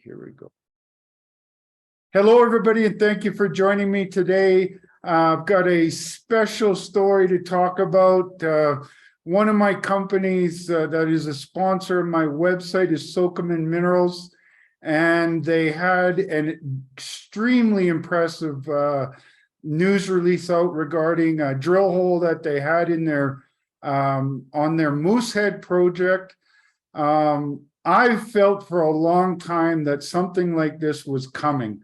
here we go. Hello, everybody, and thank you for joining me today. I've got a special story to talk about. One of my companies that is a sponsor of my website is Sokoman Minerals, and they had an extremely impressive news release out regarding a drill hole that they had in their on their Moosehead project. I felt for a long time that something like this was coming,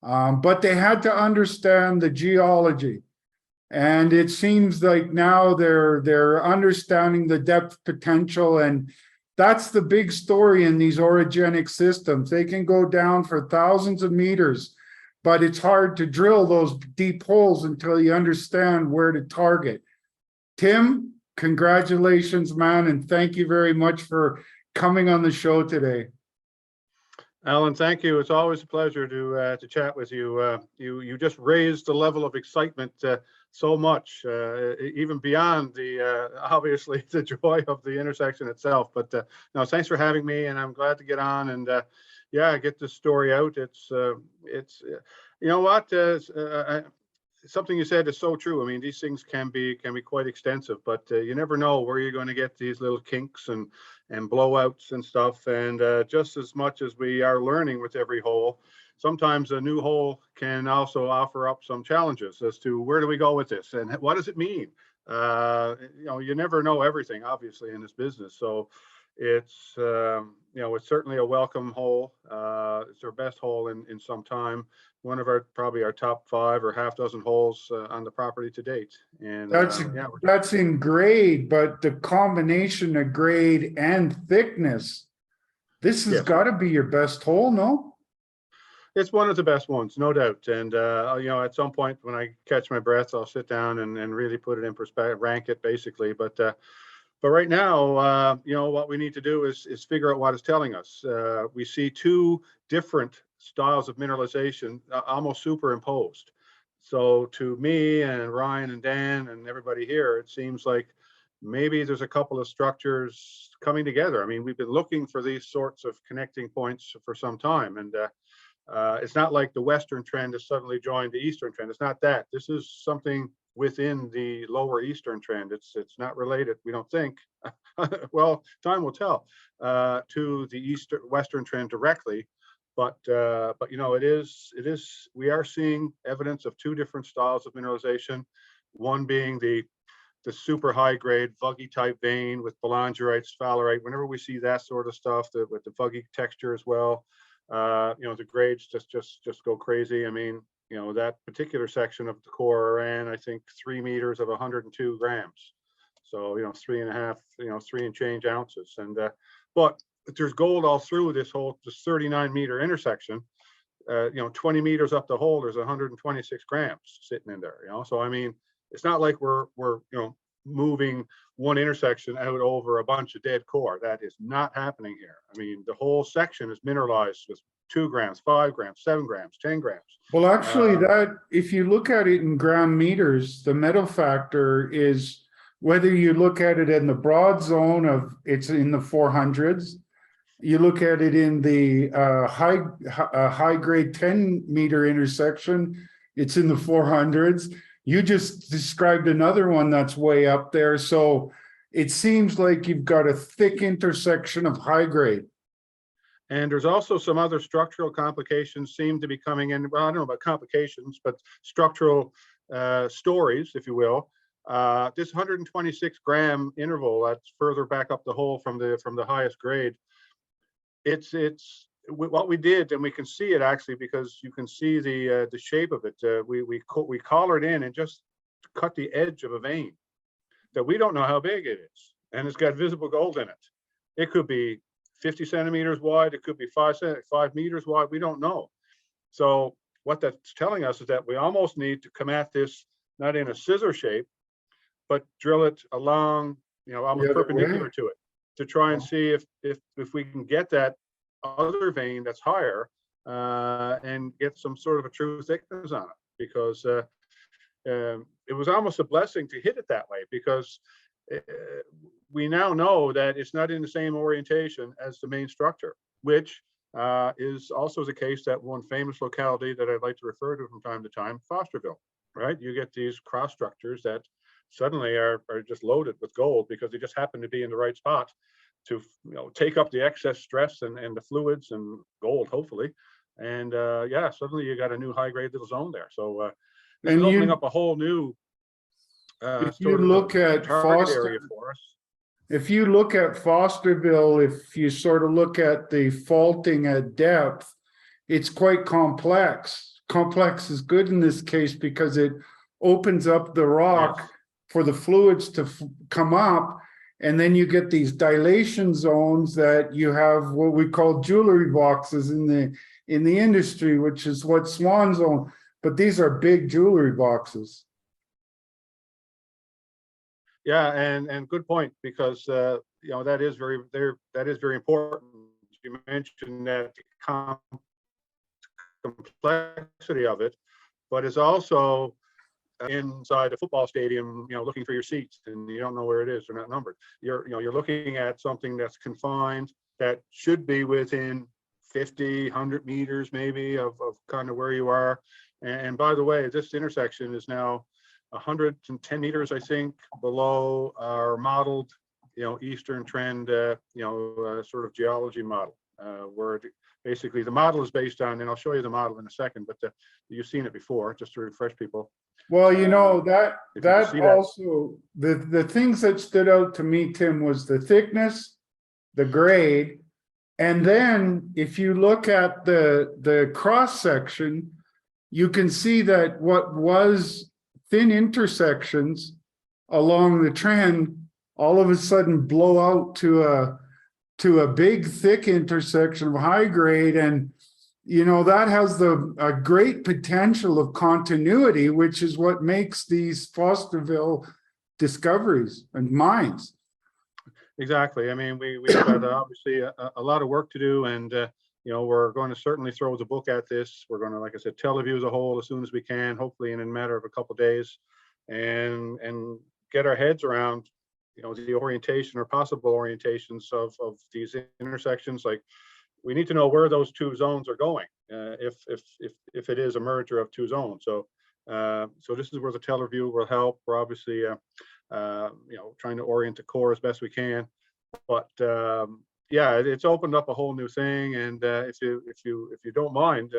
but they had to understand the geology. And it seems like now they're understanding the depth potential, and that's the big story in these orogenic systems. They can go down for thousands of meters, but it's hard to drill those deep holes until you understand where to target. Tim, congratulations, man, and thank you very much for coming on the show today. Allan, thank you. It's always a pleasure to chat with you. You just raised the level of excitement so much, even beyond the obviously the joy of the intersection itself. But no, thanks for having me, and I'm glad to get on and yeah, get this story out. It's you know what, something you said is so true. I mean, these things can be quite extensive, but you never know where you're going to get these little kinks and blowouts and stuff. And just as much as we are learning with every hole, sometimes a new hole can also offer up some challenges as to where do we go with this and what does it mean. You know, you never know everything, obviously, in this business. So it's you know, it's certainly a welcome hole. It's our best hole in some time. One of probably our top 5 or half dozen holes on the property to date. And yeah, that's in grade, but the combination of grade and thickness, this has got to be your best hole, no? It's one of the best ones, no doubt. And you know, at some point when I catch my breath, I'll sit down and really put it in perspective, rank it basically. But right now, you know, what we need to do is figure out what it's telling us. We see 2 different styles of mineralization almost superimposed. So to me and Ryan and Dan and everybody here, it seems like maybe there's a couple of structures coming together. I mean, we've been looking for these sorts of connecting points for some time, and it's not like the Western trend has suddenly joined the Eastern trend. It's not that. This is something within the lower Eastern trend. It's not related, we don't think. Well, time will tell, to the Western trend directly. But you know, it is we are seeing evidence of 2 different styles of mineralization. One being the super high grade vuggy type vein with belangerite, sphalerite. Whenever we see that sort of stuff, with the vuggy texture as well, you know, the grades just go crazy. I mean, you know, that particular section of the core ran, I think, 3 meters of 102 grams. So, you know, 3.5, you know, 3 and change ounces. And but there's gold all through this 39-meter intersection. You know, 20 meters up the hole, there's 126 grams sitting in there. You know, so I mean, it's not like we're you know, moving one intersection out over a bunch of dead core. That is not happening here. I mean, the whole section is mineralized with 2 grams, 5 grams, 7 grams, 10 grams. Well, actually, that if you look at it in gram meters, the metal factor is, whether you look at it in the broad zone of it's in the 400s, you look at it in the high grade 10-meter intersection, it's in the 400s. You just described another one that's way up there. So it seems like you've got a thick intersection of high grade. And there's also some other structural complications seem to be coming in. Well, I don't know about complications, but structural stories, if you will. This 126 gram interval that's further back up the hole from the highest grade. It's what we did, and we can see it actually because you can see the shape of it. We collared in and just cut the edge of a vein that we don't know how big it is, and it's got visible gold in it. It could be 50 centimeters wide. It could be 5 meters wide. We don't know. So what that's telling us is that we almost need to come at this not in a scissor shape, but drill it along, you know, almost perpendicular to it, to try and see if we can get that other vein that's higher and get some sort of a true thickness on it. Because it was almost a blessing to hit it that way, because we now know that it's not in the same orientation as the main structure, which is also the case that one famous locality that I'd like to refer to from time to time, Fosterville, right? You get these cross structures that suddenly are just loaded with gold because they just happen to be in the right spot to take up the excess stress and the fluids and gold, hopefully. And yeah, suddenly you got a new high grade little zone there. So this is opening up a whole new if you look at target area for us. If you look at Fosterville, if you sort of look at the faulting at depth, it's quite complex. Complex is good in this case because it opens up the rock for the fluids to come up, and then you get these dilation zones that you have what we call jewelry boxes in the industry, which is what Swan Zone, but these are big jewelry boxes. Yeah, and good point, because that is very important. You mentioned that complexity of it, but it's also inside a football stadium, looking for your seats, and you don't know where it is. They're not numbered. You're looking at something that's confined, that should be within 50, 100 meters maybe of kind of where you are. And by the way, this intersection is now 110 meters, I think, below our modeled, eastern trend, sort of geology model, where basically the model is based on, and I'll show you the model in a second, but you've seen it before, just to refresh people. Well, that also, the things that stood out to me, Tim, was the thickness, the grade, and then if you look at the cross section, you can see that what was thin intersections along the trend all of a sudden blow out to a big thick intersection of high grade, and that has a great potential of continuity, which is what makes these Fosterville discoveries and mines. Exactly. I mean, we've got obviously a lot of work to do, and we're going to certainly throw the book at this. We're going to, like I said, tell the view as a whole as soon as we can, hopefully in a matter of a couple of days, and get our heads around, the orientation or possible orientations of these intersections. Like, we need to know where those two zones are going, if it is a merger of two zones. So this is where the teller view will help. We're obviously trying to orient the core as best we can, but yeah, it's opened up a whole new thing. And if you don't mind,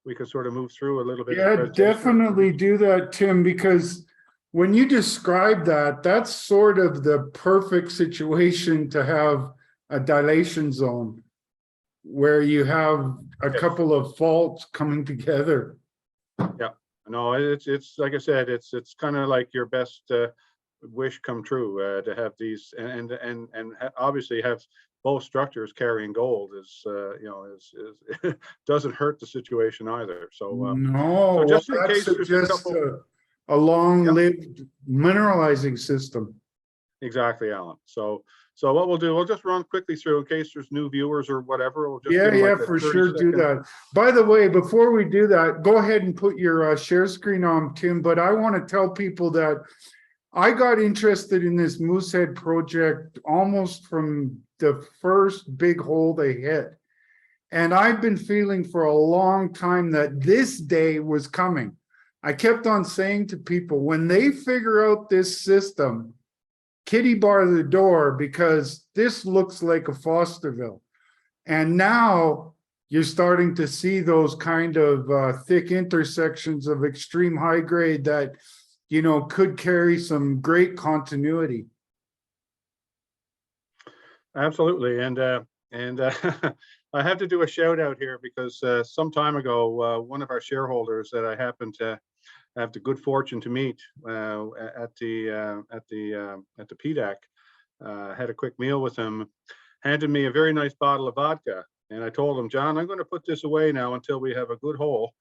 we could sort of move through a little bit. Yeah, definitely do that, Tim, because when you describe that, that's sort of the perfect situation to have a dilation zone where you have a couple of faults coming together. Yeah, no, it's like I said, it's kind of like your best wish come true to have these, and obviously have both structures carrying gold is doesn't hurt the situation either. So no, so just in that case there's suggests a long-lived mineralizing system. Exactly, Allan. So what we'll do, we'll just run quickly through in case there's new viewers or whatever. We'll just for sure do that. By the way, before we do that, go ahead and put your share screen on, Tim, but I want to tell people that I got interested in this Moosehead project almost from the first big hole they hit. And I've been feeling for a long time that this day was coming. I kept on saying to people, when they figure out this system, kitty bar the door, because this looks like a Fosterville. And now you're starting to see those kind of thick intersections of extreme high grade that, could carry some great continuity. Absolutely. And I have to do a shout out here because some time ago, one of our shareholders that I happened to have the good fortune to meet at the PDAC, had a quick meal with him, handed me a very nice bottle of vodka. And I told him, John, I'm going to put this away now until we have a good hole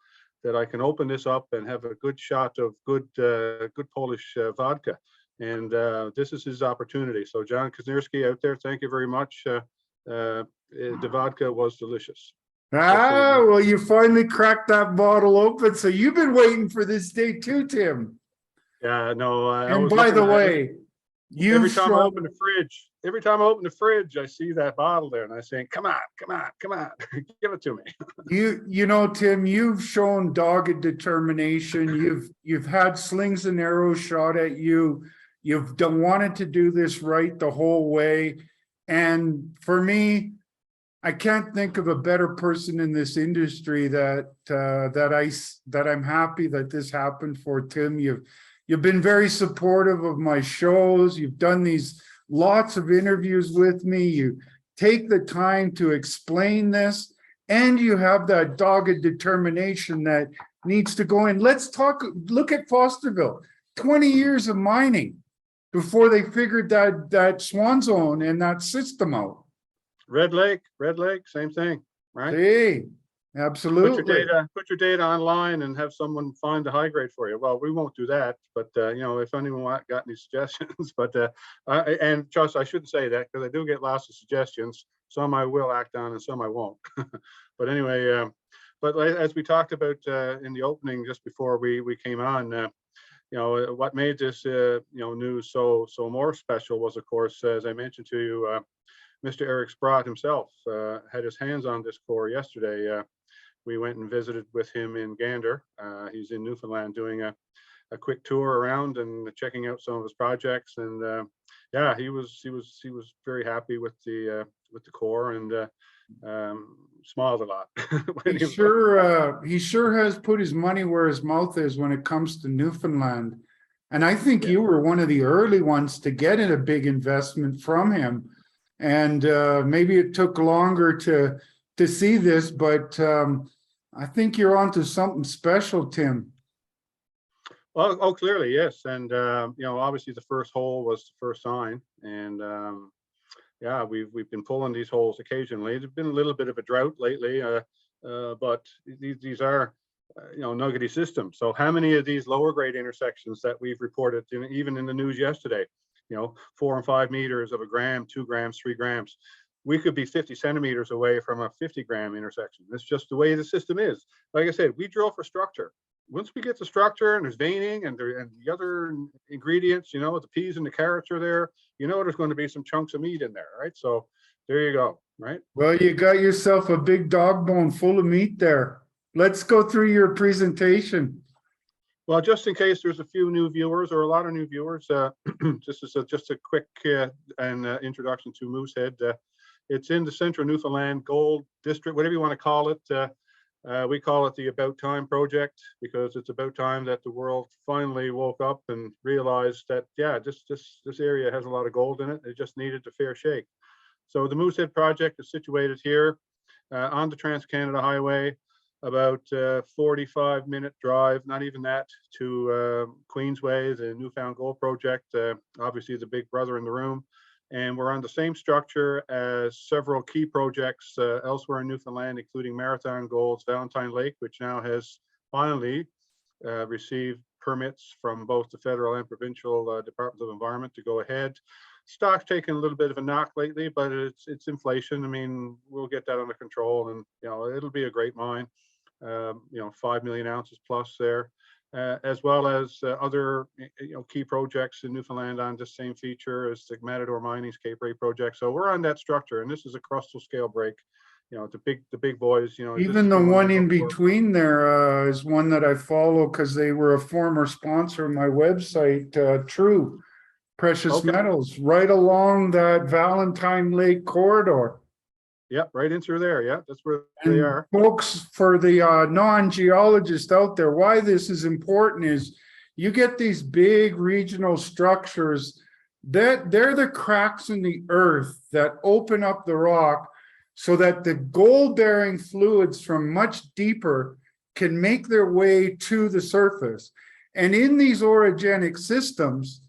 that I can open this up and have a good shot of good Polish vodka. And this is his opportunity. So John Kazmierski out there, thank you very much. The vodka was delicious. Well, you finally cracked that bottle open. So you've been waiting for this day too, Tim. Yeah, no. And by the way, Every You've time I open shown, the fridge, I see that bottle there, and I say, "Come on, come on, come on, give it to me." you know, Tim, you've shown dogged determination. You've had slings and arrows shot at you. You've wanted to do this right the whole way. And for me, I can't think of a better person in this industry that I'm happy that this happened for. Tim, you've been very supportive of my shows. You've done these lots of interviews with me. You take the time to explain this, and you have that dogged determination that needs to go in. Look at Fosterville, 20 years of mining before they figured that Swan Zone and that system out. Red Lake, same thing, right? See, absolutely. Put your data online and have someone find the high grade for you. Well, we won't do that, but if anyone got any suggestions, but and trust, I shouldn't say that because I do get lots of suggestions. Some I will act on and some I won't. But anyway, but as we talked about in the opening just before we came on, what made this news so more special was, of course, as I mentioned to you, Mr. Eric Sprott himself had his hands on this core yesterday. We went and visited with him in Gander. He's in Newfoundland doing a quick tour around and checking out some of his projects. And yeah, he was very happy with the core and smiled a lot. He sure has put his money where his mouth is when it comes to Newfoundland. And I think you were one of the early ones to get in a big investment from him. And maybe it took longer to see this, but I think you're onto something special, Tim. Well, oh, clearly, yes. And obviously the first hole was the first sign. And yeah, we've been pulling these holes occasionally. There's been a little bit of a drought lately, but these are nuggety systems. So how many of these lower grade intersections that we've reported, even in the news yesterday, 4 and 5 meters of a gram, 2 grams, 3 grams. We could be 50 centimeters away from a 50-gram intersection. That's just the way the system is. Like I said, we drill for structure. Once we get the structure and there's veining and the other ingredients, the peas and the carrots are there, there's going to be some chunks of meat in there, right? So there you go, right? Well, you got yourself a big dog bone full of meat there. Let's go through your presentation. Well, just in case there's a few new viewers or a lot of new viewers, just a quick introduction to Moosehead. It's in the central Newfoundland Gold District, whatever you want to call it. We call it the About Time Project because it's about time that the world finally woke up and realized that, yeah, this area has a lot of gold in it. It just needed a fair shake. So the Moosehead Project is situated here on the Trans-Canada Highway, about 45-minute drive, not even that, to Queensway, the Newfound Gold Project, obviously the big brother in the room. And we're on the same structure as several key projects elsewhere in Newfoundland, including Marathon Gold's Valentine Lake, which now has finally received permits from both the federal and provincial departments of environment to go ahead. Stock's taken a little bit of a knock lately, but it's inflation. I mean, we'll get that under control, and it'll be a great mine. 5 million ounces plus there, as well as other key projects in Newfoundland on the same feature as the Matador Mining's Cape Ray project. So we're on that structure, and this is a crustal scale break. The big boys. Even the one in between there is one that I follow because they were a former sponsor of my website. True Precious Metals, right along that Valentine Lake corridor. Yeah, right in through there. Yeah, that's where they are. Folks, for the non-geologists out there, why this is important is you get these big regional structures that they're the cracks in the earth that open up the rock so that the gold-bearing fluids from much deeper can make their way to the surface. And in these orogenic systems,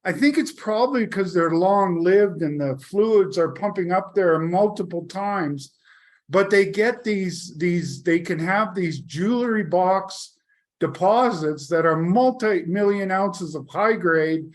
I think it's probably because they're long-lived and the fluids are pumping up there multiple times, but they get they can have these jewelry box deposits that are multi-million ounces of high grade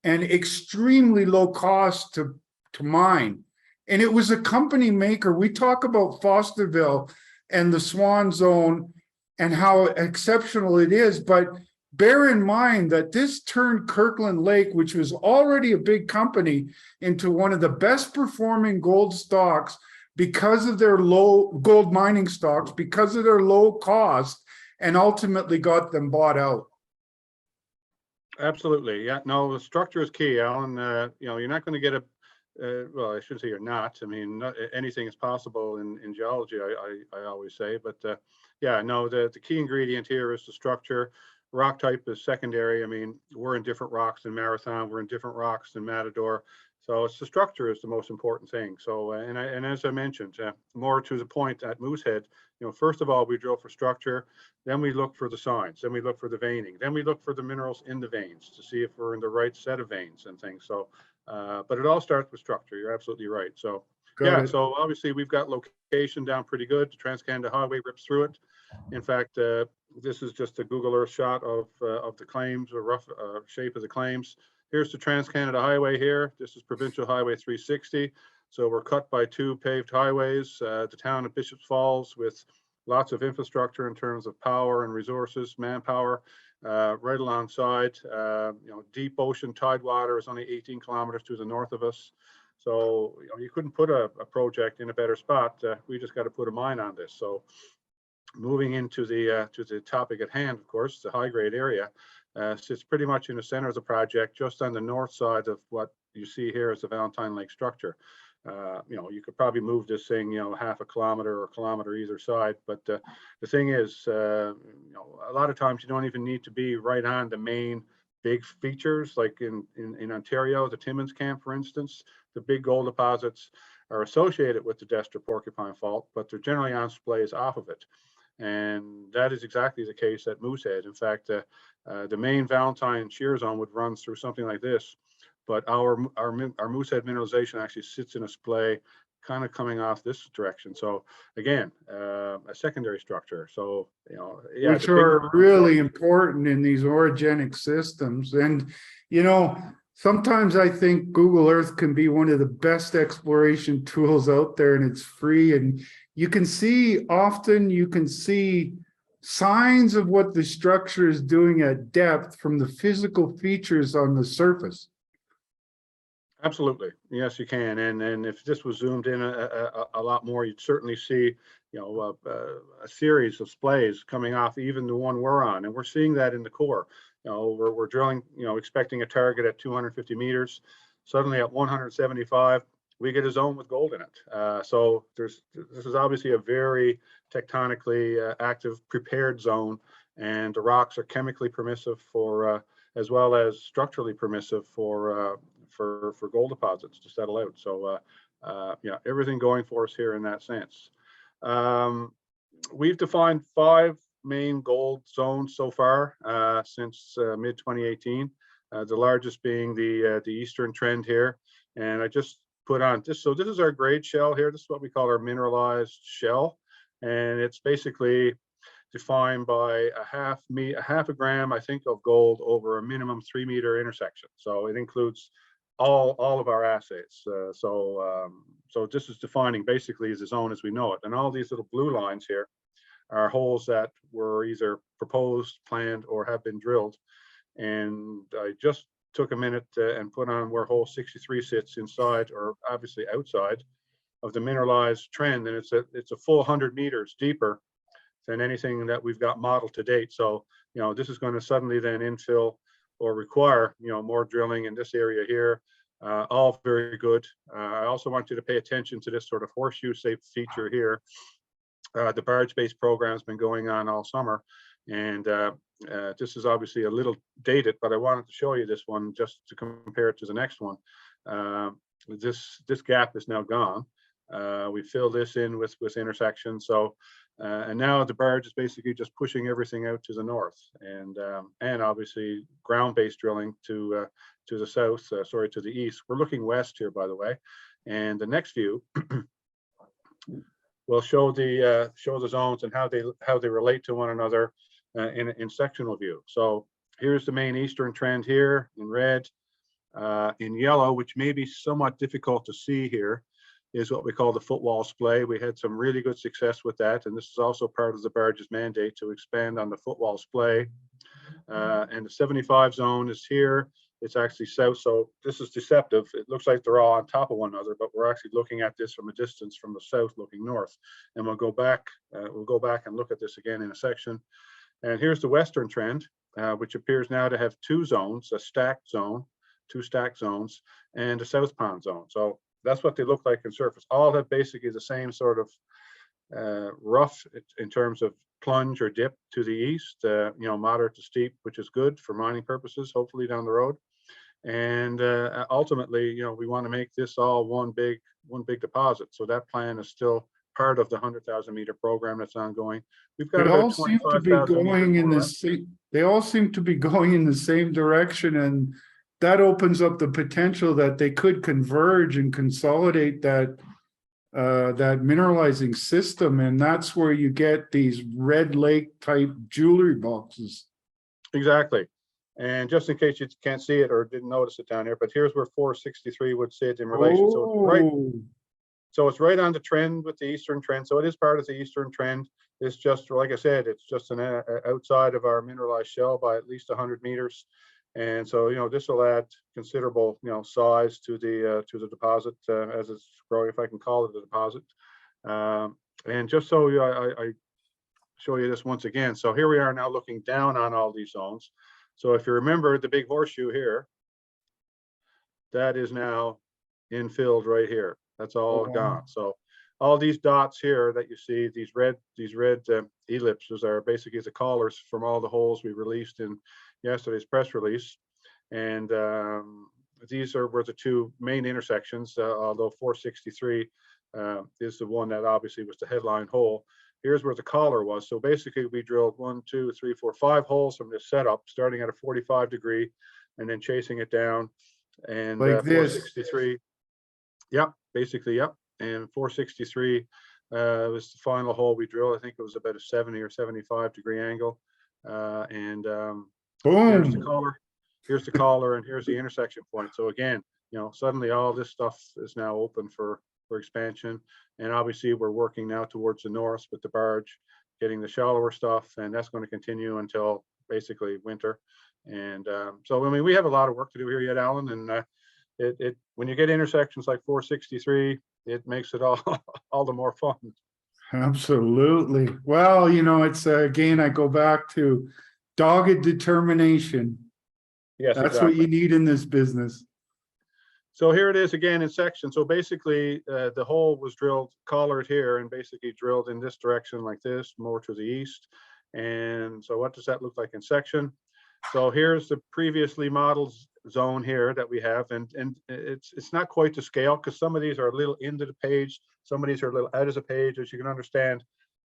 and extremely low cost to mine. And it was a company maker. We talk about Fosterville and the Swan Zone and how exceptional it is, but bear in mind that this turned Kirkland Lake, which was already a big company, into one of the best performing gold stocks because of their low gold mining stocks, because of their low cost, and ultimately got them bought out. Absolutely. Yeah. No, the structure is key, Alan. You're not going to get a, well, I shouldn't say you're not. I mean, anything is possible in geology, I always say. But yeah, no, the key ingredient here is the structure. Rock type is secondary. I mean, we're in different rocks than Marathon. We're in different rocks than Matador. So it's the structure is the most important thing. So, and as I mentioned, more to the point at Moosehead, first of all, we drill for structure, then we look for the signs, then we look for the veining, then we look for the minerals in the veins to see if we're in the right set of veins and things. So, but it all starts with structure. You're absolutely right. So, yeah, so obviously we've got location down pretty good. The Trans-Canada Highway rips through it. In fact, this is just a Google Earth shot of the claims, a rough shape of the claims. Here's the Trans-Canada Highway here. This is Provincial Highway 360. So we're cut by two paved highways. The town of Bishops Falls with lots of infrastructure in terms of power and resources, manpower, right alongside. Deep ocean tidewater is only 18 kilometers to the north of us. So you couldn't put a project in a better spot. We just got to put a mine on this. So moving into the topic at hand, of course, the high grade area sits pretty much in the center of the project, just on the north side of what you see here as the Valentine Lake structure. You could probably move this thing, half a kilometer or a kilometer either side. But the thing is, a lot of times you don't even need to be right on the main big features, like in Ontario, the Timmins Camp, for instance. The big gold deposits are associated with the Destor Porcupine Fault, but they're generally on splays off of it. And that is exactly the case at Moosehead. In fact, the main Valentine shear zone would run through something like this, but our Moosehead mineralization actually sits in a splay kind of coming off this direction. So again, a secondary structure. So, yeah, which are really important in these orogenic systems. And, sometimes I think Google Earth can be one of the best exploration tools out there, and it's free. And you can see signs of what the structure is doing at depth from the physical features on the surface. Absolutely. Yes, you can. And if this was zoomed in a lot more, you'd certainly see, a series of splays coming off even the one we're on. And we're seeing that in the core. We're drilling, expecting a target at 250 meters. Suddenly at 175, we get a zone with gold in it. So this is obviously a very tectonically active, prepared zone. And the rocks are chemically permissive for, as well as structurally permissive for gold deposits to settle out. So everything going for us here in that sense. We've defined 5 main gold zones so far since mid 2018. The largest being the eastern trend here, and I just put on this. So this is our grade shell here. This is what we call our mineralized shell, and it's basically defined by a half a gram, I think, of gold over a minimum 3 meter intersection. So it includes all of our assays. So this is defining basically the zone as we know it. And all these little blue lines here are holes that were either proposed, planned, or have been drilled. And I just took a minute and put on where hole 63 sits inside, or obviously outside, of the mineralized trend. And it's a full 100 meters deeper than anything that we've got modeled to date. So, this is going to suddenly then infill or require, more drilling in this area here. All very good. I also want you to pay attention to this sort of horseshoe-shaped feature here. The barge-based program has been going on all summer, and this is obviously a little dated, but I wanted to show you this one just to compare it to the next one. This gap is now gone. We fill this in with intersections. So, and now the barge is basically just pushing everything out to the north, and obviously ground-based drilling to the south. To the east. We're looking west here, by the way, and the next view will show the zones and how they relate to one another in sectional view. So here's the main eastern trend here in red. In yellow, which may be somewhat difficult to see here, is what we call the footwall splay. We had some really good success with that, and this is also part of the barge's mandate to expand on the footwall splay. And the 75 zone is here. It's actually south, so this is deceptive. It looks like they're all on top of one another, but we're actually looking at this from a distance from the south looking north. And we'll go back and look at this again in a section. And here's the western trend, which appears now to have two zones, a stacked zone, two stacked zones, and a south pond zone. So that's what they look like in surface. All have basically the same sort of rough in terms of plunge or dip to the east, moderate to steep, which is good for mining purposes, hopefully down the road. And ultimately, we want to make this all one big deposit. So that plan is still part of the 100,000 meter program that's ongoing. We've got They all about seem to be 25,000 going in the meters. same, they all seem to be going in the same direction, and that opens up the potential that they could converge and consolidate that mineralizing system, and that's where you get these red lake type jewelry boxes. Exactly. And just in case you can't see it or didn't notice it down here, but here's where 463 would sit in relation. So it's right on the trend with the eastern trend. So it is part of the eastern trend. It's just, like I said, it's just an outside of our mineralized shell by at least 100 meters. And so, this will add considerable, size to the deposit as it's growing, if I can call it a deposit. And just so I show you this once again. So here we are now looking down on all these zones. So if you remember the big horseshoe here, that is now infilled right here. That's all gone. So all these dots here that you see, these red ellipses are basically the collars from all the holes we released in yesterday's press release. And these were the two main intersections, although 463 is the one that obviously was the headline hole. Here's where the collar was. So basically we drilled 1, 2, 3, 4, 5 holes from this setup, starting at a 45 degree and then chasing it down. And like 463, yep, basically, yep. And 463 was the final hole we drilled. I think it was about a 70 or 75 degree angle. Boom. Here's the collar, and here's the intersection point. So again, suddenly all this stuff is now open for expansion. And obviously we're working now towards the north with the barge, getting the shallower stuff, and that's going to continue until basically winter. And so, I mean, we have a lot of work to do here yet, Allan, and when you get intersections like 463, it makes it all the more fun. Absolutely. Well, it's again, I go back to dogged determination. Yes, that's exactly what you need in this business. So here it is again in section. So basically the hole was drilled, collared here, and basically drilled in this direction like this, more to the east. And so what does that look like in section? So here's the previously modeled zone here that we have, and it's not quite to scale because some of these are a little into the page, some of these are a little out of the page. As you can understand,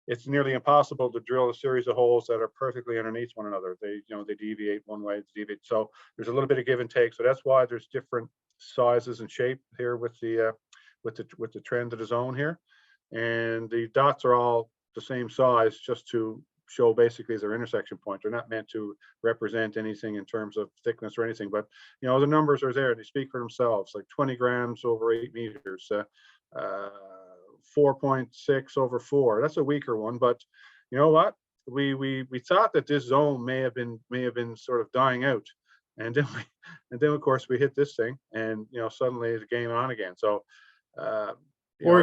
it's nearly impossible to drill a series of holes that are perfectly underneath one another. They deviate one way, so there's a little bit of give and take. So that's why there's different sizes and shape here with the trend of the zone here, and the dots are all the same size just to show basically their intersection point. They're not meant to represent anything in terms of thickness or anything, but the numbers are there. They speak for themselves, like 20 grams over 8 meters, 4.6 over 4. That's a weaker one, but you know what? We thought that this zone may have been sort of dying out, and then of course we hit this thing, and suddenly the game on again. So or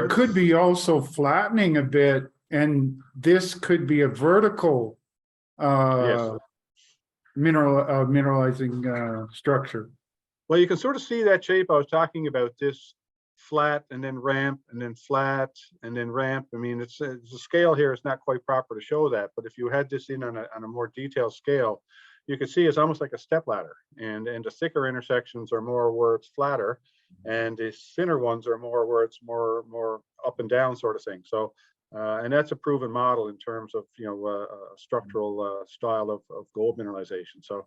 it could be also flattening a bit, and this could be a vertical yes, mineralizing structure. Well, you can sort of see that shape I was talking about, this flat and then ramp and then flat and then ramp. I mean, it's the scale here is not quite proper to show that, but if you had this in on a more detailed scale, you could see it's almost like a step ladder, and the thicker intersections are more where it's flatter, and the thinner ones are more where it's more up and down sort of thing. So and that's a proven model in terms of structural style of gold mineralization. So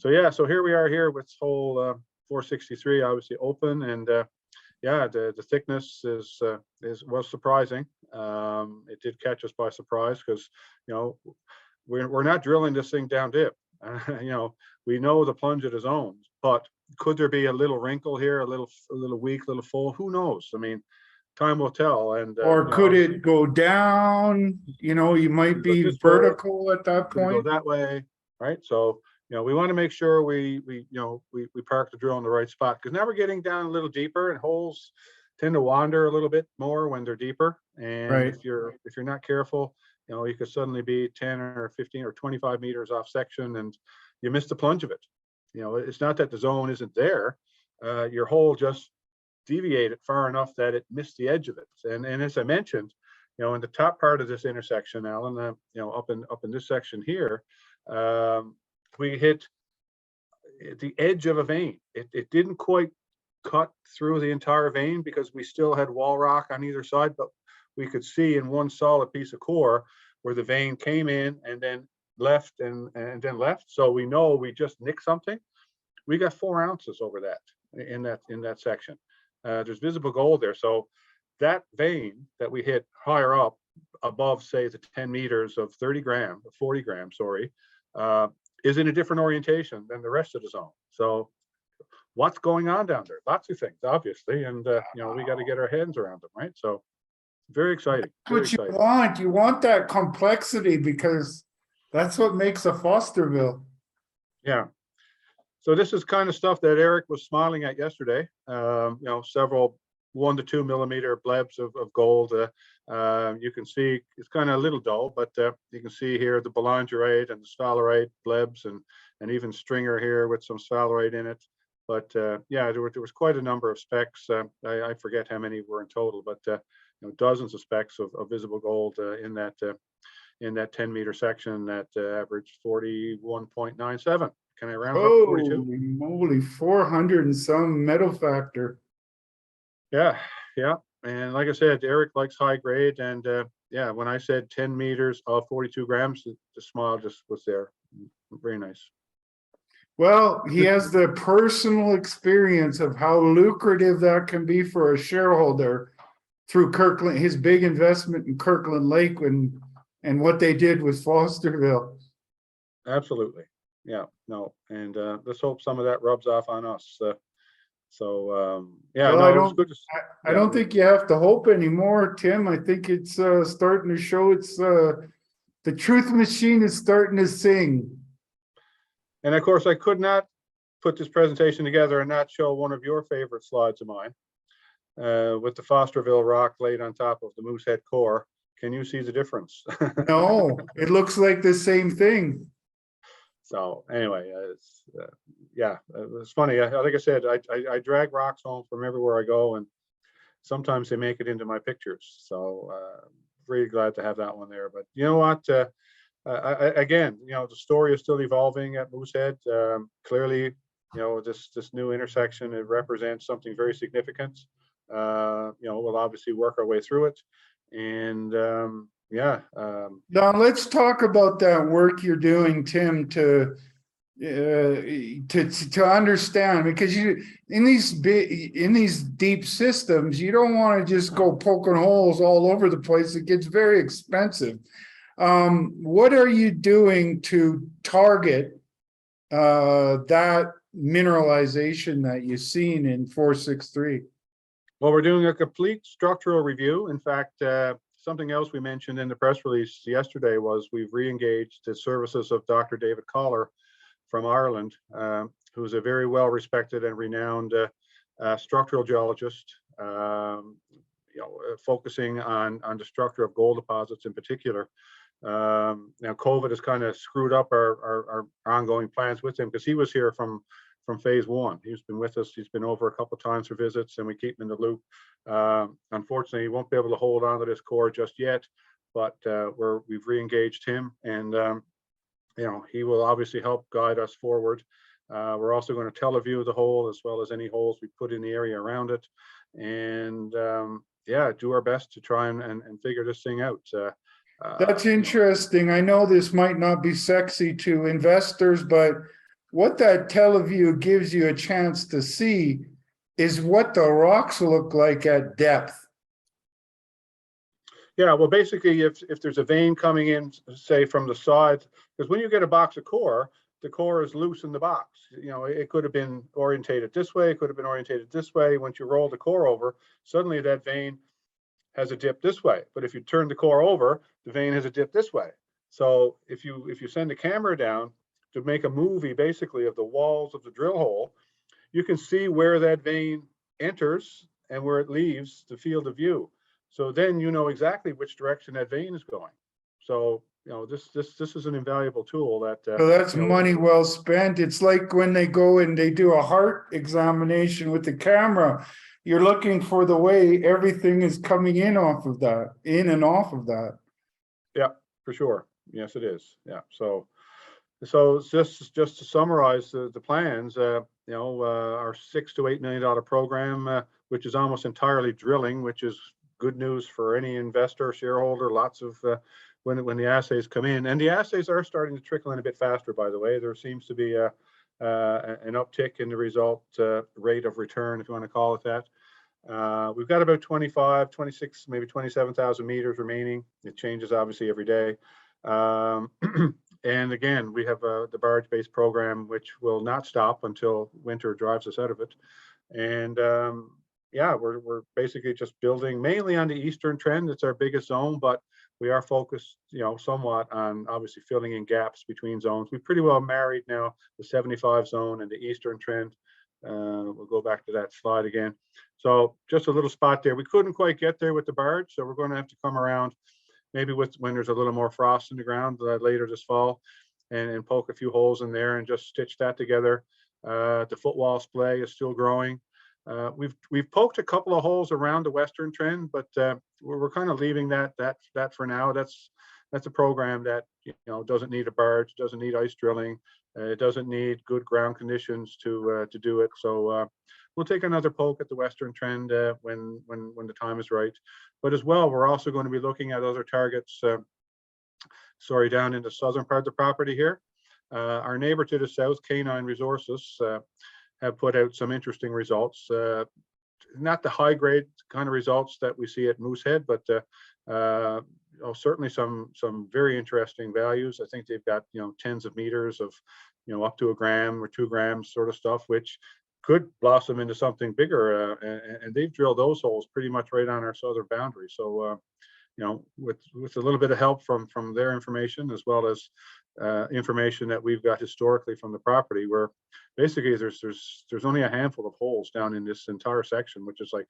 yeah, so here we are here with hole 463, obviously open, and yeah, the thickness was surprising. It did catch us by surprise because we're not drilling this thing down dip. We know the plunge of the zones, but could there be a little wrinkle here, a little weak, little full? Who knows? I mean, time will tell. And or could it go down? You might be vertical at that point. Go that way. right? So, we want to make sure we park the drill in the right spot, because now we're getting down a little deeper, and holes tend to wander a little bit more when they're deeper. And Right. if you're not careful, you could suddenly be 10 or 15 or 25 meters off section, and you miss the plunge of it. It's not that the zone isn't there. Your hole just deviated far enough that it missed the edge of it. And as I mentioned, in the top part of this intersection, Allan, up in this section here, we hit the edge of a vein. It didn't quite cut through the entire vein because we still had wall rock on either side, but we could see in one solid piece of core where the vein came in and then left and then left. So we know we just nicked something. We got 4 ounces over that in that section. There's visible gold there. So that vein that we hit higher up above, say, the 10 meters of 40 grams, sorry, is in a different orientation than the rest of the zone. So what's going on down there? Lots of things, obviously, and we got to get our hands around them, right? So very exciting. Very That's what exciting. you want. You want that complexity, because that's what makes a Fosterville. Yeah. So this is kind of stuff that Eric was smiling at yesterday. Several 1 to 2 millimeter blebs of gold. You can see it's kind of a little dull, but you can see here the belangerite and the sphalerite blebs, and even stringer here with some sphalerite in it. But yeah, there was quite a number of specks. I forget how many were in total, but dozens of specks of visible gold in that 10 meter section that averaged 41.97. Can I round up 42? Holy moly, 400 and some metal factor. Yeah. And like I said, Eric likes high grade. And yeah, when I said 10 meters of 42 grams, the smile just was there. Very nice. Well, he has the personal experience of how lucrative that can be for a shareholder through Kirkland, his big investment in Kirkland Lake and what they did with Fosterville. Absolutely. Yeah, no. And let's hope some of that rubs off on us. Yeah, Well, no, it was good. I don't think you have to hope anymore, Tim. I think it's starting to show the truth machine is starting to sing. And of course, I could not put this presentation together and not show one of your favorite slides of mine with the Fosterville rock laid on top of the Moosehead core. Can you see the difference? No, it looks like the same thing. So anyway, yeah, it was funny. Like I said, I drag rocks home from everywhere I go, and sometimes they make it into my pictures. So really glad to have that one there. But you know what? Again, the story is still evolving at Moosehead. Clearly, this new intersection, it represents something very significant. We'll obviously work our way through it, and yeah. Now let's talk about that work you're doing, Tim, to understand, because in these deep systems, you don't want to just go poking holes all over the place. It gets very expensive. What are you doing to target that mineralization that you've seen in 463? Well, we're doing a complete structural review. In fact, something else we mentioned in the press release yesterday was we've re-engaged the services of Dr. David Collar from Ireland, who's a very well-respected and renowned structural geologist, focusing on the structure of gold deposits in particular. Now, COVID has kind of screwed up our ongoing plans with him, because he was here from phase 1. He's been with us. He's been over a couple of times for visits, and we keep him in the loop. Unfortunately, he won't be able to hold on to this core just yet, but we've re-engaged him, and he will obviously help guide us forward. We're also going to teleview the hole, as well as any holes we put in the area around it, and yeah, do our best to try and figure this thing out. That's interesting. I know this might not be sexy to investors, but what that teleview gives you a chance to see is what the rocks look like at depth. Yeah, well, basically, if there's a vein coming in, say from the side, because when you get a box of core, the core is loose in the box. It could have been orientated this way, it could have been orientated this way. Once you roll the core over, suddenly that vein has a dip this way. But if you turn the core over, the vein has a dip this way. So if you send the camera down to make a movie basically of the walls of the drill hole, you can see where that vein enters and where it leaves the field of view. So then you know exactly which direction that vein is going. So this is an invaluable tool that. So that's money well spent. It's like when they go and they do a heart examination with the camera. You're looking for the way everything is coming in off of that, in and off of that. Yeah, for sure. Yes, it is. Yeah. So just to summarize the plans, our $6 to $8 million program, which is almost entirely drilling, which is good news for any investor, shareholder. Lots of when the assays come in, and the assays are starting to trickle in a bit faster. By the way, there seems to be an uptick in the result rate of return, if you want to call it that. We've got about 25, 26, maybe 27,000 meters remaining. It changes obviously every day. And again, we have the barge-based program, which will not stop until winter drives us out of it. And yeah, we're basically just building mainly on the eastern trend. It's our biggest zone, but we are focused, somewhat on obviously filling in gaps between zones. We've pretty well married now the 75 zone and the eastern trend. We'll go back to that slide again. So just a little spot there. We couldn't quite get there with the barge, so we're going to have to come around maybe when there's a little more frost in the ground later this fall, and poke a few holes in there and just stitch that together. The footwall splay is still growing. We've poked a couple of holes around the western trend, but we're kind of leaving that for now. That's a program that doesn't need a barge, doesn't need ice drilling, it doesn't need good ground conditions to do it. So we'll take another poke at the western trend when the time is right. But as well, we're also going to be looking at other targets. Down in the southern part of the property here. Our neighbor to the south, K9 Resources, have put out some interesting results. Not the high grade kind of results that we see at Moosehead, but certainly some very interesting values. I think they've got tens of meters of up to 1 gram or 2 grams sort of stuff, which could blossom into something bigger. And they've drilled those holes pretty much right on our southern boundary. So with a little bit of help from their information, as well as information that we've got historically from the property, where basically there's only a handful of holes down in this entire section, which is like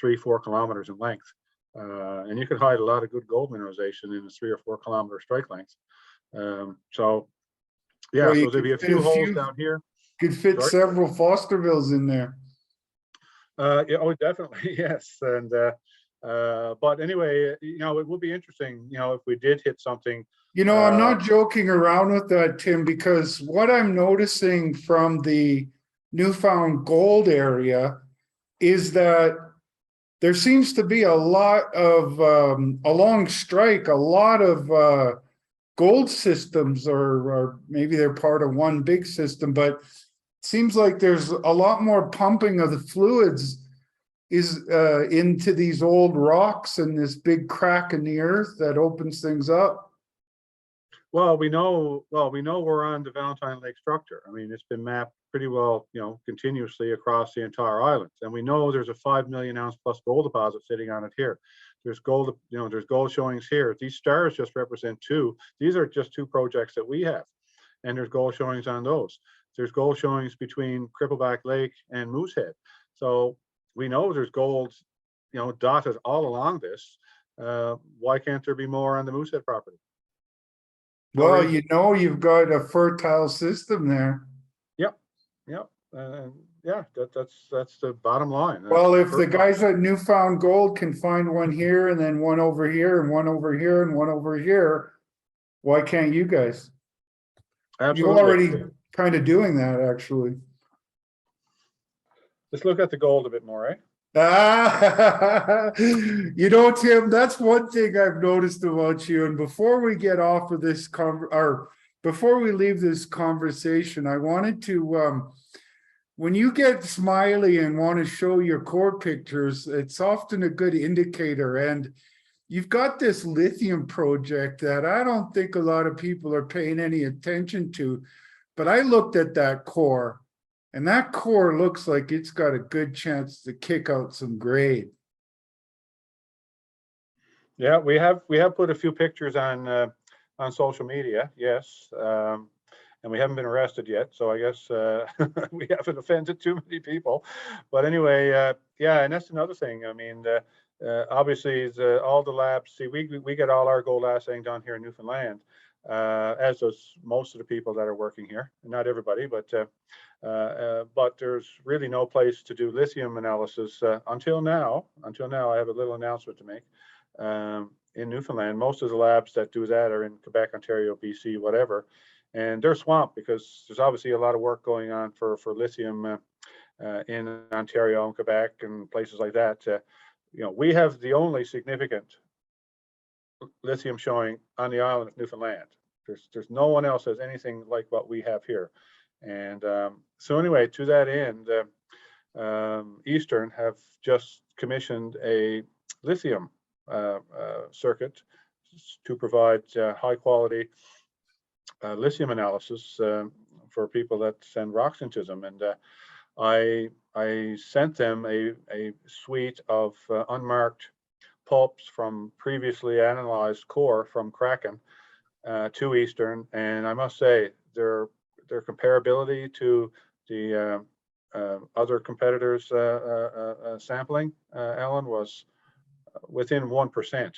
3-4 kilometers in length, and you could hide a lot of good gold mineralization in a 3 or 4 kilometer strike length. So yeah, well, so there'll be a few holes down here. Could fit several Fostervilles in there. Yeah, oh, definitely, yes. And but anyway, it would be interesting, if we did hit something. I'm not joking around with that, Tim, because what I'm noticing from the newfound gold area is that there seems to be a lot of along strike, a lot of gold systems, or maybe they're part of one big system, but it seems like there's a lot more pumping of the fluids into these old rocks and this big crack in the earth that opens things up. Well, we know we're on the Valentine Lake structure. I mean, it's been mapped pretty well, continuously across the entire island. And we know there's a 5 million ounce plus gold deposit sitting on it here. There's gold, there's gold showings here. These stars just represent 2. These are just 2 projects that we have. And there's gold showings on those. There's gold showings between Crippleback Lake and Moosehead. So we know there's gold, dotted all along this. Why can't there be more on the Moosehead property? Well, you've got a fertile system there. Yep. Yeah, that's the bottom line. Well, if the guys at Newfound Gold can find one here and then one over here and one over here and one over here, why can't you guys? Absolutely. You're already kind of doing that, actually. Let's look at the gold a bit more, right? Tim, that's one thing I've noticed about you. And before we get off of this before we leave this conversation, I wanted to, when you get smiley and want to show your core pictures, it's often a good indicator. And you've got this lithium project that I don't think a lot of people are paying any attention to, but I looked at that core. And that core looks like it's got a good chance to kick out some grade. Yeah, we have put a few pictures on social media, yes, and we haven't been arrested yet. So I guess we haven't offended too many people. But anyway, yeah, and that's another thing. I mean, obviously, all the labs. See, we get all our gold assaying done here in Newfoundland, as does most of the people that are working here. Not everybody, but there's really no place to do lithium analysis until now. Until now, I have a little announcement to make. In Newfoundland, most of the labs that do that are in Quebec, Ontario, BC, whatever, and they're swamped because there's obviously a lot of work going on for lithium in Ontario and Quebec and places like that. We have the only significant lithium showing on the island of Newfoundland. There's no one else has anything like what we have here. And so anyway, to that end, Eastern have just commissioned a lithium circuit to provide high quality lithium analysis for people that send rocks into them. And I sent them a suite of unmarked pulps from previously analyzed core from Kraken to Eastern, and I must say their comparability to the other competitors' sampling, Allan, was within 1%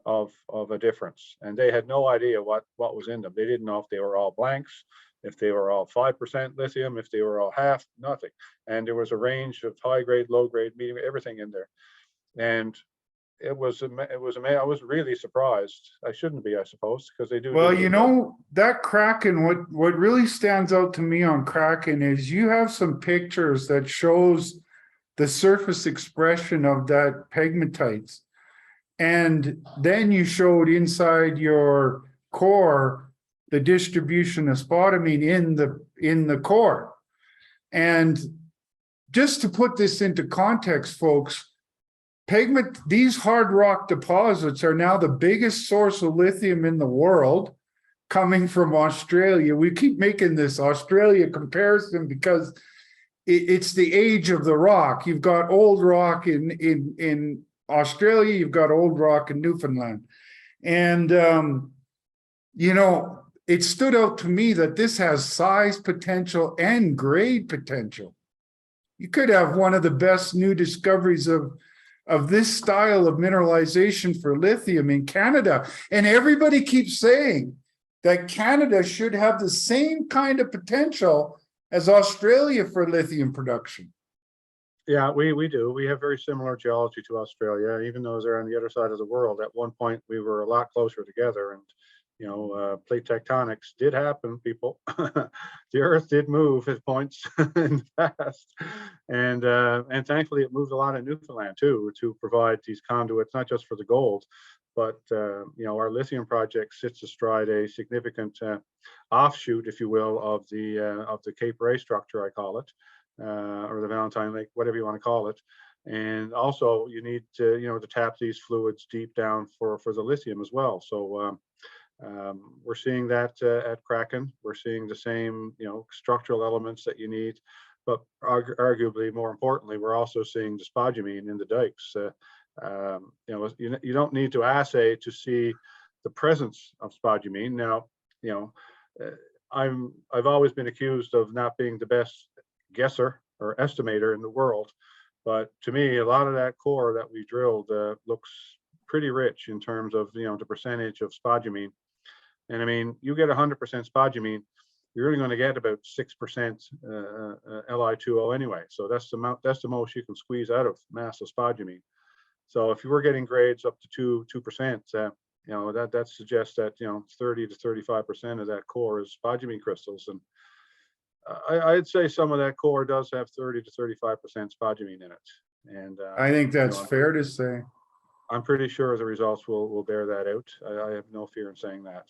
of a difference, and they had no idea what was in them. They didn't know if they were all blanks, if they were all 5% lithium, if they were all half, nothing. And there was a range of high grade, low grade, medium, everything in there. And it was amazing. I was really surprised. I shouldn't be, I suppose, because they do. Well, you know, that Kraken, what really stands out to me on Kraken is you have some pictures that shows the surface expression of that pegmatites. And then you showed inside your core the distribution of spodumene in the core. And just to put this into context, folks, these hard rock deposits are now the biggest source of lithium in the world, coming from Australia. We keep making this Australia comparison because it's the age of the rock. You've got old rock in Australia, you've got old rock in Newfoundland. And, it stood out to me that this has size potential and grade potential. You could have one of the best new discoveries of this style of mineralization for lithium in Canada. And everybody keeps saying that Canada should have the same kind of potential as Australia for lithium production. Yeah, we do. We have very similar geology to Australia, even though they're on the other side of the world. At one point, we were a lot closer together, and plate tectonics did happen, people. The Earth did move at points in the past, and thankfully it moved a lot in Newfoundland too, to provide these conduits, not just for the gold, but our lithium project sits astride a significant offshoot, if you will, of the Cape Ray structure, I call it, or the Valentine Lake, whatever you want to call it. And also, you need to tap these fluids deep down for the lithium as well. So we're seeing that at Kraken. We're seeing the same structural elements that you need, but arguably more importantly, we're also seeing the spodumene in the dikes. You don't need to assay to see the presence of spodumene. Now, I've always been accused of not being the best guesser or estimator in the world, but to me, a lot of that core that we drilled looks pretty rich in terms of the percentage of spodumene. And I mean, you get 100% spodumene, you're only going to get about 6% Li2O anyway. So that's the most you can squeeze out of mass of spodumene. So if you were getting grades up to 2%, that suggests that 30 to 35% of that core is spodumene crystals. And I'd say some of that core does have 30 to 35% spodumene in it. And I think that's fair to say. I'm pretty sure the results will bear that out. I have no fear in saying that.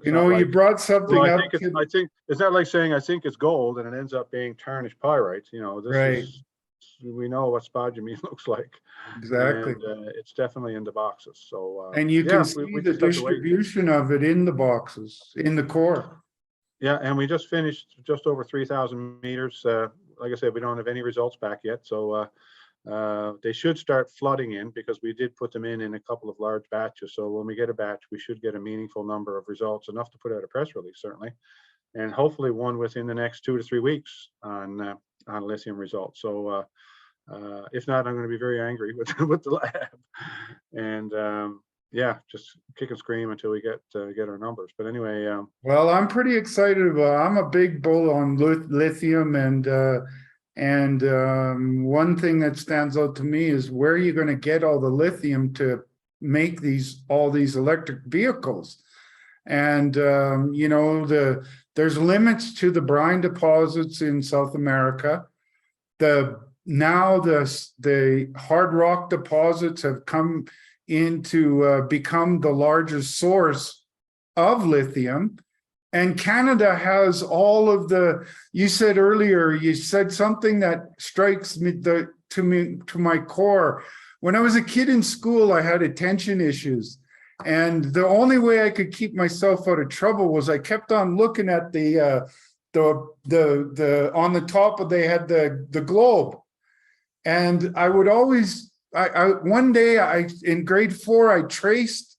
You brought something up. I think it's not like saying I think it's gold and it ends up being tarnished pyrite. Right. We know what spodumene looks like. Exactly. And it's definitely in the boxes. So and you can see the distribution of it in the boxes, in the core. Yeah, and we just finished just over 3,000 meters. Like I said, we don't have any results back yet, so they should start flooding in because we did put them in a couple of large batches. So when we get a batch, we should get a meaningful number of results, enough to put out a press release, certainly. and hopefully one within the next 2 to 3 weeks on lithium results. So if not, I'm going to be very angry with with the lab, and yeah, just kick and scream until we get our numbers. But anyway, Well, I'm pretty excited about. I'm a big bull on lithium, and one thing that stands out to me is where are you going to get all the lithium to make all these electric vehicles? And there's limits to the brine deposits in South America. Now the hard rock deposits have come into become the largest source of lithium, and Canada has all of the. You said earlier, you said something that strikes me to my core. When I was a kid in school, I had attention issues, and the only way I could keep myself out of trouble was I kept on looking at the on the top of, they had the globe. And I would always, one day in grade 4, I traced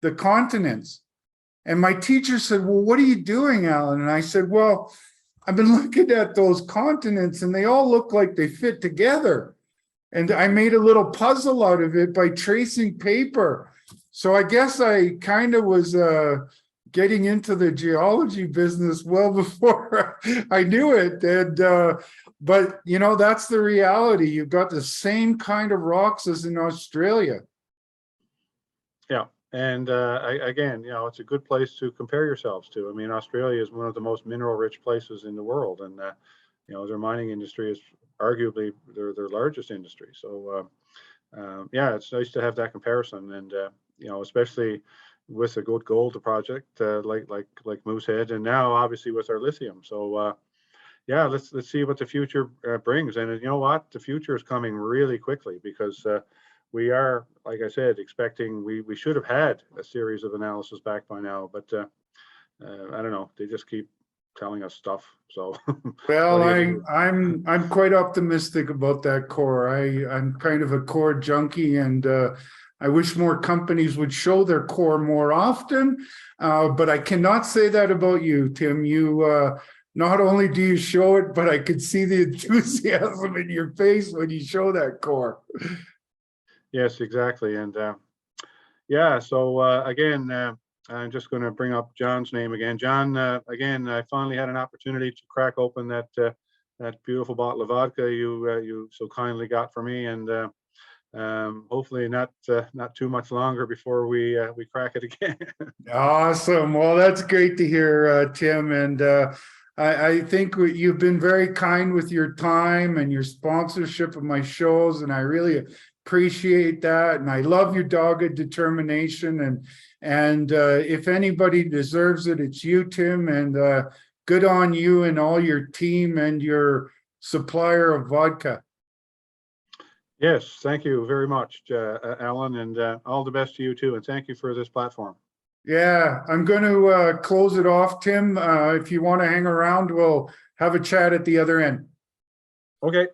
the continents, and my teacher said, "Well, what are you doing, Allan?" And I said, "Well, I've been looking at those continents and they all look like they fit together." And I made a little puzzle out of it by tracing paper. So I guess I kind of was getting into the geology business well before I knew it. And but that's the reality. You've got the same kind of rocks as in Australia. yeah, and again, it's a good place to compare yourselves to. I mean, Australia is one of the most mineral-rich places in the world, and their mining industry is arguably their largest industry. So yeah, it's nice to have that comparison, and especially with a good gold project like Moosehead, and now obviously with our lithium. So yeah, let's see what the future brings. And you know what, the future is coming really quickly, because we are, like I said, expecting we should have had a series of analysis back by now, but I don't know, they just keep telling us stuff. So Well, I'm quite optimistic about that core. I'm kind of a core junkie, and I wish more companies would show their core more often. But I cannot say that about you, Tim. You not only do you show it, but I could see the enthusiasm in your face when you show that core. yes, exactly. And yeah, so again, I'm just going to bring up John's name again. John, again, I finally had an opportunity to crack open that beautiful bottle of vodka you so kindly got for me, and hopefully not too much longer before we crack it again. Awesome. Well, that's great to hear, Tim. And I think you've been very kind with your time and your sponsorship of my shows, and I really appreciate that. And I love your dogged determination. And if anybody deserves it, it's you, Tim. And good on you and all your team and your supplier of vodka. Yes, thank you very much, Allan, and all the best to you too. And thank you for this platform. Yeah, I'm going to close it off, Tim. If you want to hang around, we'll have a chat at the other end. Okay.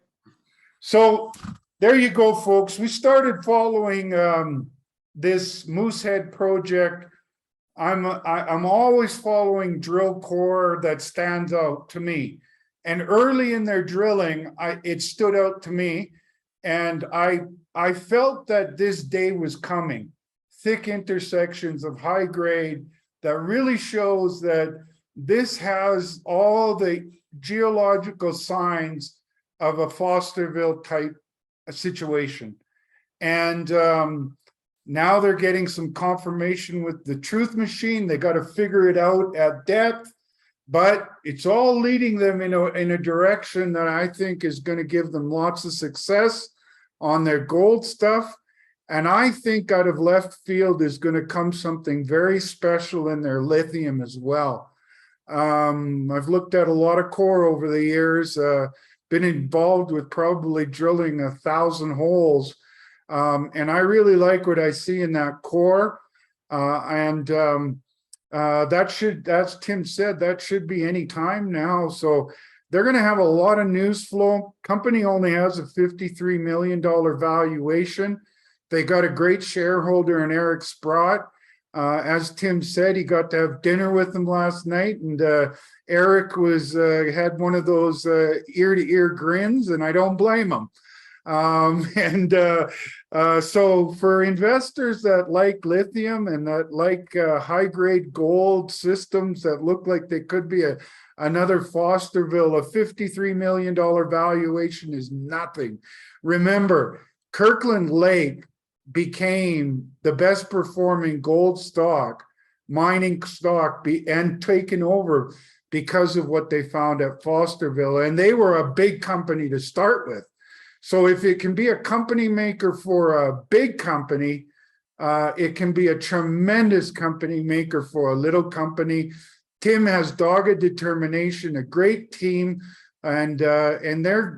So there you go, folks. We started following this Moosehead project. I'm always following drill core that stands out to me. And early in their drilling, it stood out to me. And I felt that this day was coming. Thick intersections of high grade that really shows that this has all the geological signs of a Fosterville type situation. And now they're getting some confirmation with the truth machine. They got to figure it out at depth, but it's all leading them in a direction that I think is going to give them lots of success on their gold stuff. And I think out of left field is going to come something very special in their lithium as well. I've looked at a lot of core over the years, been involved with probably drilling 1,000 holes. And I really like what I see in that core. That should, as Tim said, that should be any time now. So they're going to have a lot of news flow. Company only has a $53 million valuation. They got a great shareholder in Eric Sprott. As Tim said, he got to have dinner with them last night, and Eric was had one of those ear-to-ear grins, and I don't blame him. So for investors that like lithium and that like high-grade gold systems that look like they could be another Fosterville, a $53 million valuation is nothing. Remember, Kirkland Lake became the best performing gold stock, mining stock, and taken over because of what they found at Fosterville. And they were a big company to start with. So if it can be a company maker for a big company, it can be a tremendous company maker for a little company. Tim has dogged determination, a great team, and they're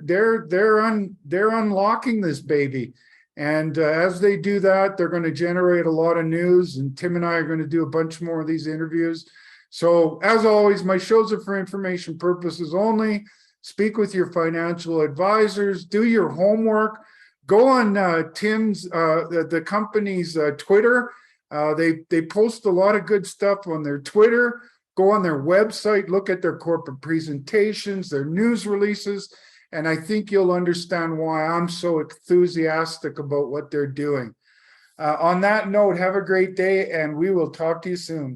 unlocking this baby. And as they do that, they're going to generate a lot of news. And Tim and I are going to do a bunch more of these interviews. So as always, my shows are for information purposes only. Speak with your financial advisors, do your homework, go on Tim's, the company's Twitter. They post a lot of good stuff on their Twitter. Go on their website, look at their corporate presentations, their news releases, and I think you'll understand why I'm so enthusiastic about what they're doing. On that note, have a great day, and we will talk to you soon.